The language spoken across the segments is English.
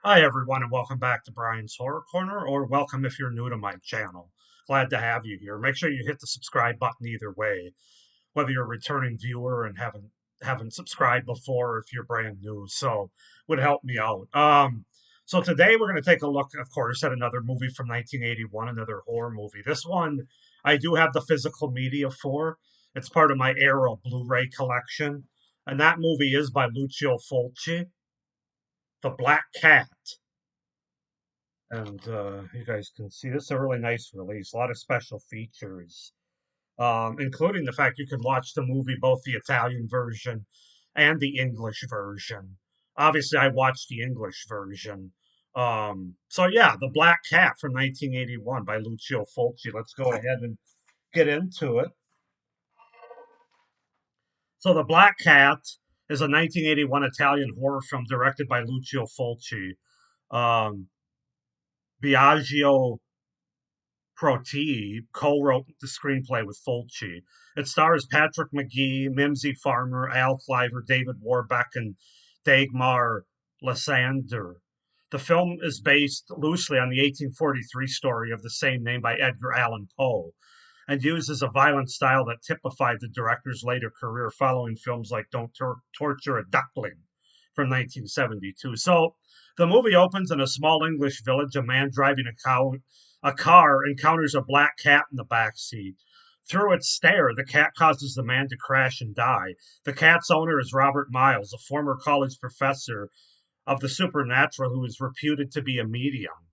Hi, everyone, and welcome back to Brian's Horror Corner, or welcome if you're new to my channel. Glad to have you here. Make sure you hit the subscribe button either way, whether you're a returning viewer and haven't subscribed before, or if you're brand new. So, would help me out. So today we're going to take a look, of course, at another movie from 1981, another horror movie. This one I do have the physical media for. It's part of my Arrow Blu-ray collection, and that movie is by Lucio Fulci, The Black Cat. And you guys can see this is a really nice release. A lot of special features, including the fact you can watch the movie both the Italian version and the English version. Obviously, I watched the English version. So yeah, The Black Cat from 1981 by Lucio Fulci. Let's go ahead and get into it. So The Black Cat is a 1981 Italian horror film directed by Lucio Fulci. Um, Biagio Proti co-wrote the screenplay with Fulci. It stars Patrick McGee, Mimsy Farmer, Al Cliver, David Warbeck, and Dagmar Lysander. The film is based loosely on the 1843 story of the same name by Edgar Allan Poe and uses a violent style that typified the director's later career following films like Don't Torture a Duckling from 1972. So the movie opens in a small English village. A man driving a car encounters a black cat in the back seat. Through its stare, the cat causes the man to crash and die. The cat's owner is Robert Miles, a former college professor of the supernatural who is reputed to be a medium.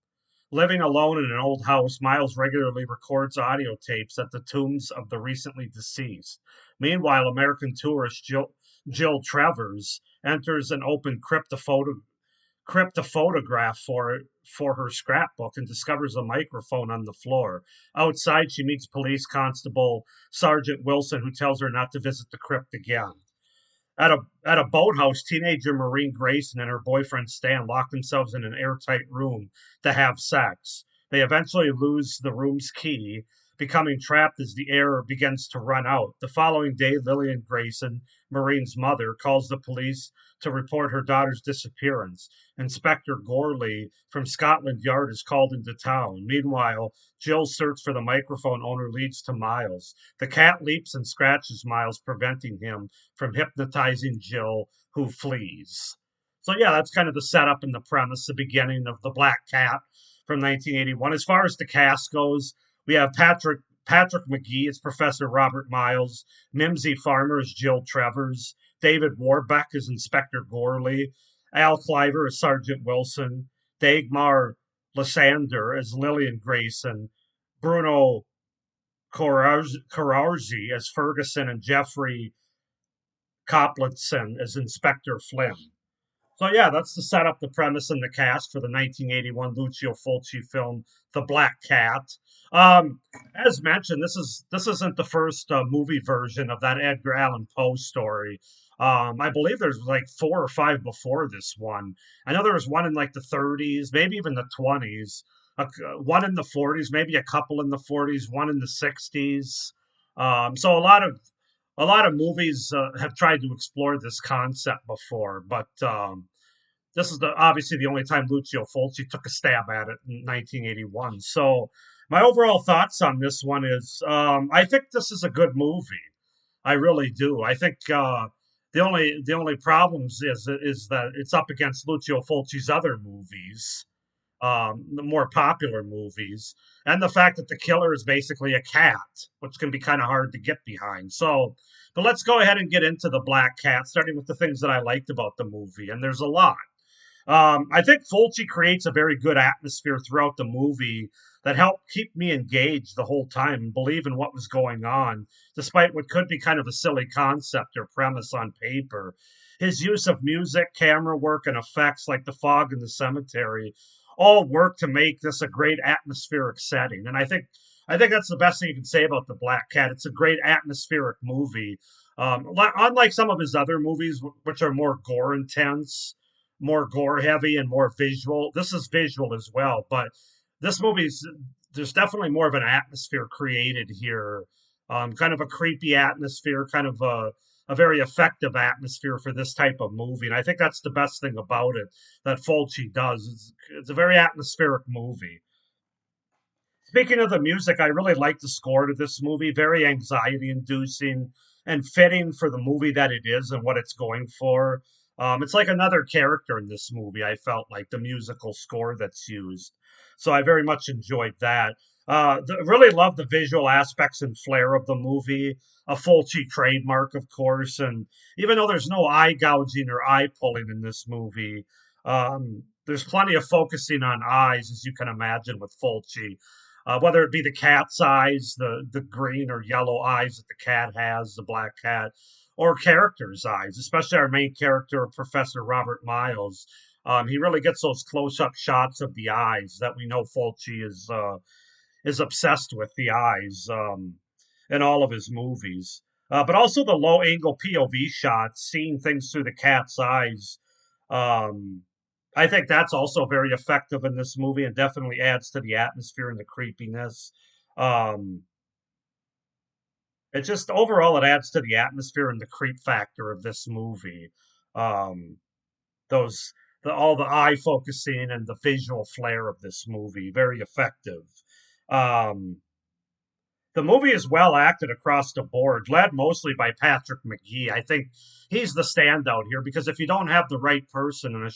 Living alone in an old house, Miles regularly records audio tapes at the tombs of the recently deceased. Meanwhile, American tourist Jill Travers enters an open cryptophotograph for her scrapbook and discovers a microphone on the floor. Outside, she meets police constable Sergeant Wilson, who tells her not to visit the crypt again. At a boathouse, teenager Maureen Grayson and her boyfriend Stan lock themselves in an airtight room to have sex. They eventually lose the room's key, becoming trapped as the air begins to run out. The following day, Lillian Grayson, Maureen's mother, calls the police to report her daughter's disappearance. Inspector Gorley from Scotland Yard is called into town. Meanwhile, Jill's search for the microphone owner leads to Miles. The cat leaps and scratches Miles, preventing him from hypnotizing Jill, who flees. So yeah, that's kind of the setup and the premise, the beginning of The Black Cat from 1981. As far as the cast goes, we have Patrick McGee as Professor Robert Miles, Mimsy Farmer as Jill Travers, David Warbeck as Inspector Gorley, Al Cliver as Sergeant Wilson, Dagmar Lysander as Lillian Grayson, Bruno Cararzi as Ferguson, and Jeffrey Coplinson as Inspector Flynn. So yeah, that's the setup, the premise, and the cast for the 1981 Lucio Fulci film, The Black Cat. As mentioned, this isn't the first movie version of that Edgar Allan Poe story. I believe there's like four or five before this one. I know there was one in like the 30s, maybe even the 20s, one in the 40s, maybe a couple in the 40s, one in the 60s. So a lot of movies have tried to explore this concept before, but this is obviously the only time Lucio Fulci took a stab at it in 1981. So my overall thoughts on this one is, I think this is a good movie. I really do. I think the only problems is that it's up against Lucio Fulci's other movies, the more popular movies, and the fact that the killer is basically a cat, which can be kind of hard to get behind. So, but let's go ahead and get into The Black Cat, starting with the things that I liked about the movie, and there's a lot. I think Fulci creates a very good atmosphere throughout the movie that helped keep me engaged the whole time and believe in what was going on, despite what could be kind of a silly concept or premise on paper. His use of music, camera work, and effects like the fog in the cemetery all work to make this a great atmospheric setting. And I think that's the best thing you can say about The Black Cat. It's a great atmospheric movie. Unlike some of his other movies, which are more gore intense, more gore heavy, and more visual. This is visual as well, but this movie's there's definitely more of an atmosphere created here. Kind of a creepy atmosphere, kind of a a very effective atmosphere for this type of movie, and I think that's the best thing about it that Fulci does. It's a very atmospheric movie. Speaking of the music, I really like the score to this movie. Very anxiety inducing and fitting for the movie that it is and what it's going for. It's like another character in this movie. I felt like the musical score that's used. So I very much enjoyed that. Really love the visual aspects and flair of the movie. A Fulci trademark, of course. And even though there's no eye gouging or eye pulling in this movie, there's plenty of focusing on eyes, as you can imagine, with Fulci, whether it be the cat's eyes, the green or yellow eyes that the cat has, the black cat, or characters' eyes, especially our main character, Professor Robert Miles. He really gets those close-up shots of the eyes that we know Fulci is obsessed with the eyes in all of his movies. But also the low-angle POV shots, seeing things through the cat's eyes. Um, I think that's also very effective in this movie and definitely adds to the atmosphere and the creepiness. Um, it just overall it adds to the atmosphere and the creep factor of this movie. Um, those all the eye focusing and the visual flair of this movie very effective. Um, the movie is well acted across the board, led mostly by Patrick McGee. I think he's the standout here because if you don't have the right person and a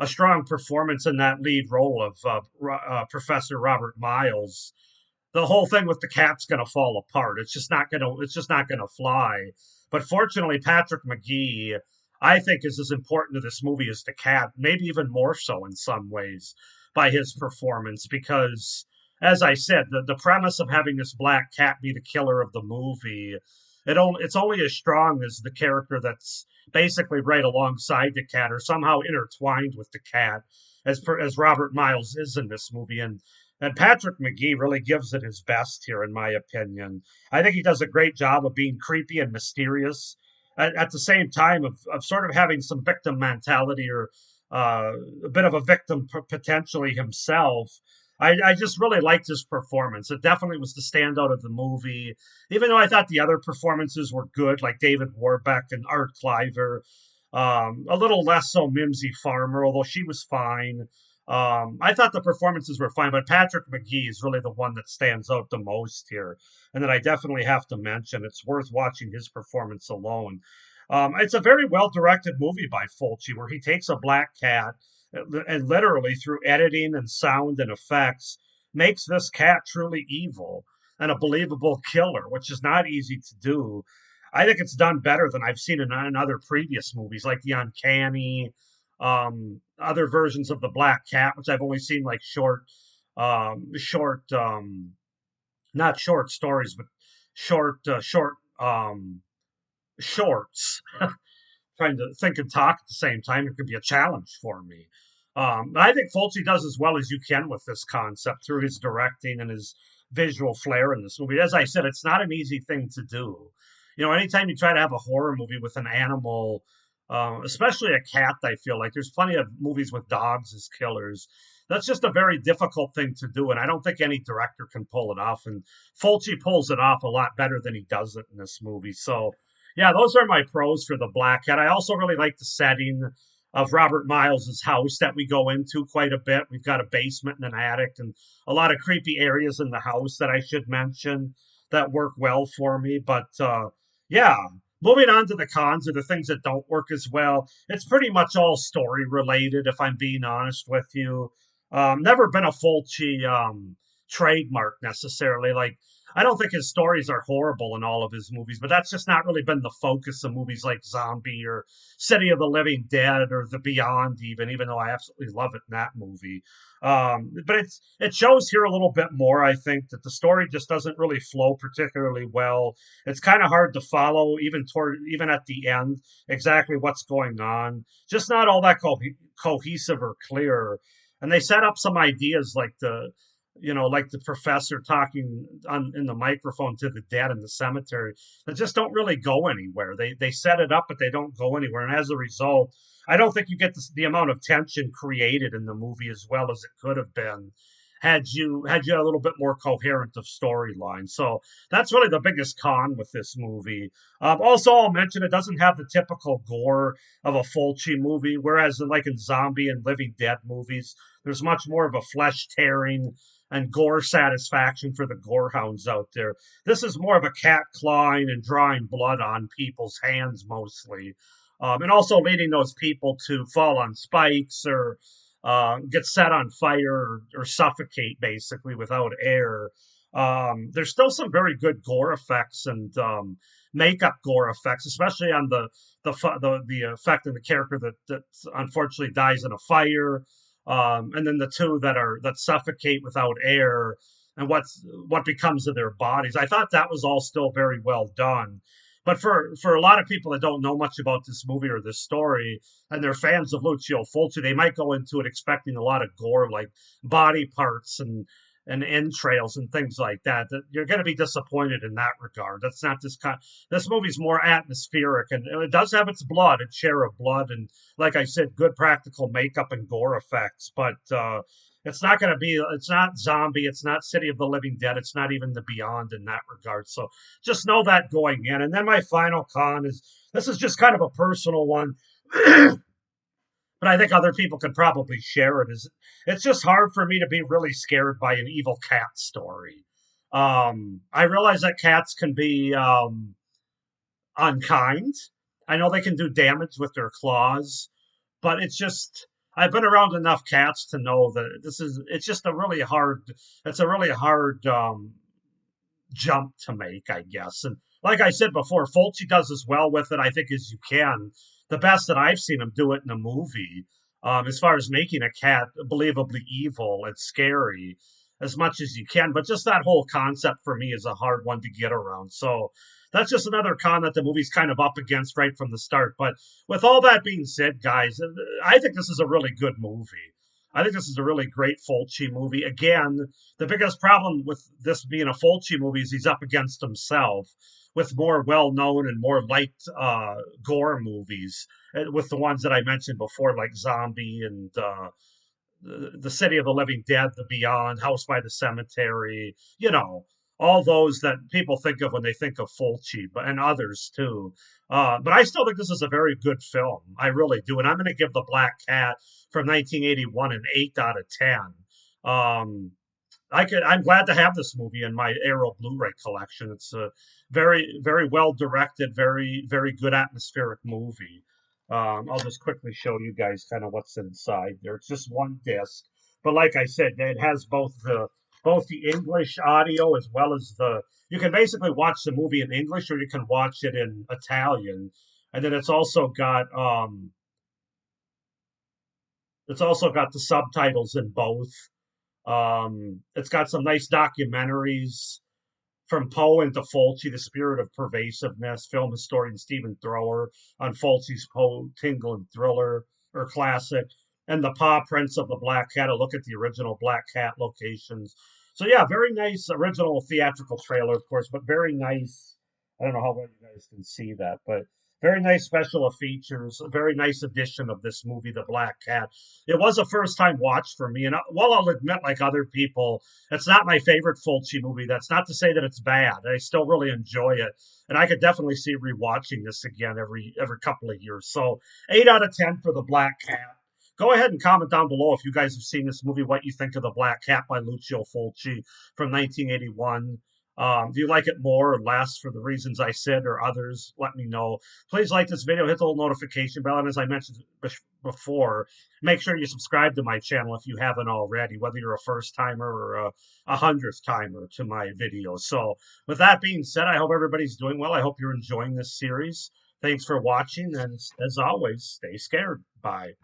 strong performance in that lead role of Professor Robert Miles, the whole thing with the cat's going to fall apart. It's just not going to fly. But fortunately, Patrick McGee, I think, is as important to this movie as the cat, maybe even more so in some ways by his performance. Because, as I said, the premise of having this black cat be the killer of the movie, it's only as strong as the character that's basically right alongside the cat or somehow intertwined with the cat, as Robert Miles is in this movie. And Patrick McGee really gives it his best here, in my opinion. I think he does a great job of being creepy and mysterious at the same time of sort of having some victim mentality or a bit of a victim potentially himself. I just really liked his performance. It definitely was the standout of the movie, even though I thought the other performances were good, like David Warbeck and Art Cliver. A little less so Mimsy Farmer, although she was fine. I thought the performances were fine, but Patrick McGee is really the one that stands out the most here, and that I definitely have to mention. It's worth watching his performance alone. It's a very well directed movie by Fulci, where he takes a black cat and literally through editing and sound and effects makes this cat truly evil and a believable killer, which is not easy to do. I think it's done better than I've seen in other previous movies, like The Uncanny, other versions of the Black Cat, which I've only seen like short, not short stories, but short shorts. Trying to think and talk at the same time, it could be a challenge for me. I think Fulci does as well as you can with this concept through his directing and his visual flair in this movie. As I said, it's not an easy thing to do. You know, anytime you try to have a horror movie with an animal, especially a cat, I feel like there's plenty of movies with dogs as killers. That's just a very difficult thing to do, and I don't think any director can pull it off. And Fulci pulls it off a lot better than he does it in this movie. So, yeah, those are my pros for the Black Cat. I also really like the setting of Robert Miles's house that we go into quite a bit. We've got a basement and an attic and a lot of creepy areas in the house that I should mention that work well for me. But yeah, moving on to the cons or the things that don't work as well. It's pretty much all story related, if I'm being honest with you. Never been a Fulci trademark necessarily. Like, I don't think his stories are horrible in all of his movies, but that's just not really been the focus of movies like Zombie or City of the Living Dead or The Beyond, even though I absolutely love it in that movie. But it shows here a little bit more. I think that the story just doesn't really flow particularly well. It's kind of hard to follow, even at the end, exactly what's going on. Just not all that cohesive or clear. And they set up some ideas like like the professor talking in the microphone to the dead in the cemetery that just don't really go anywhere. They set it up, but they don't go anywhere. And as a result, I don't think you get the amount of tension created in the movie as well as it could have been had you a little bit more coherent of storyline. So that's really the biggest con with this movie. Also, I'll mention it doesn't have the typical gore of a Fulci movie, whereas like in zombie and Living Dead movies, there's much more of a flesh tearing and gore satisfaction for the gorehounds out there. This is more of a cat clawing and drawing blood on people's hands mostly, and also leading those people to fall on spikes or get set on fire or suffocate basically without air. There's still some very good gore effects and makeup gore effects, especially on the effect of the character that unfortunately dies in a fire, and then the two that suffocate without air, and what becomes of their bodies. I thought that was all still very well done. But for a lot of people that don't know much about this movie or this story, and they're fans of Lucio Fulci, they might go into it expecting a lot of gore, like body parts and entrails and things like that. That you're going to be disappointed in that regard. That's not this kind. This movie's more atmospheric, and it does have its blood, its share of blood, and like I said, good practical makeup and gore effects. But it's not going to be. It's not zombie. It's not City of the Living Dead. It's not even the Beyond in that regard. So just know that going in. And then my final con is this is just kind of a personal one. But I think other people could probably share it. Is it's just hard for me to be really scared by an evil cat story. I realize that cats can be unkind. I know they can do damage with their claws, but it's just I've been around enough cats to know that it's just a really hard it's a really hard jump to make, I guess. And like I said before, Fulci does as well with it, I think, as you can. The best that I've seen him do it in a movie, as far as making a cat believably evil and scary as much as you can. But just that whole concept for me is a hard one to get around. So that's just another con that the movie's kind of up against right from the start. But with all that being said, guys, I think this is a really good movie. I think this is a really great Fulci movie. Again, the biggest problem with this being a Fulci movie is he's up against himself with more well-known and more liked gore movies, with the ones that I mentioned before, like Zombie and the City of the Living Dead, The Beyond, House by the Cemetery. All those that people think of when they think of Fulci, but and others too. But I still think this is a very good film. I really do, and I'm going to give The Black Cat from 1981 an 8 out of 10. Um, I'm glad to have this movie in my Arrow Blu-ray collection. It's a very very well directed, very very good atmospheric movie. I'll just quickly show you guys kind of what's inside there. It's just one disc, but like I said, it has both the English audio as well as the. You can basically watch the movie in English or you can watch it in Italian, and then it's also got the subtitles in both. It's got some nice documentaries from Poe into Fulci, The Spirit of Pervasiveness, film historian Stephen Thrower on Fulci's Poe Tingle and Thriller or classic, and The Paw Prints of the Black Cat, a look at the original Black Cat locations. So yeah, very nice original theatrical trailer, of course, but very nice. I don't know how well you guys can see that, but very nice special features. A very nice edition of this movie, The Black Cat. It was a first time watch for me, and while I'll admit, like other people, it's not my favorite Fulci movie. That's not to say that it's bad. I still really enjoy it, and I could definitely see rewatching this again every couple of years. So 8 out of 10 for The Black Cat. Go ahead and comment down below if you guys have seen this movie, what you think of The Black Cat by Lucio Fulci from 1981. Do you like it more or less for the reasons I said or others? Let me know. Please like this video, hit the little notification bell, and as I mentioned before, make sure you subscribe to my channel if you haven't already, whether you're a first timer or a hundredth timer to my videos. So with that being said, I hope everybody's doing well. I hope you're enjoying this series. Thanks for watching, and as always, stay scared. Bye.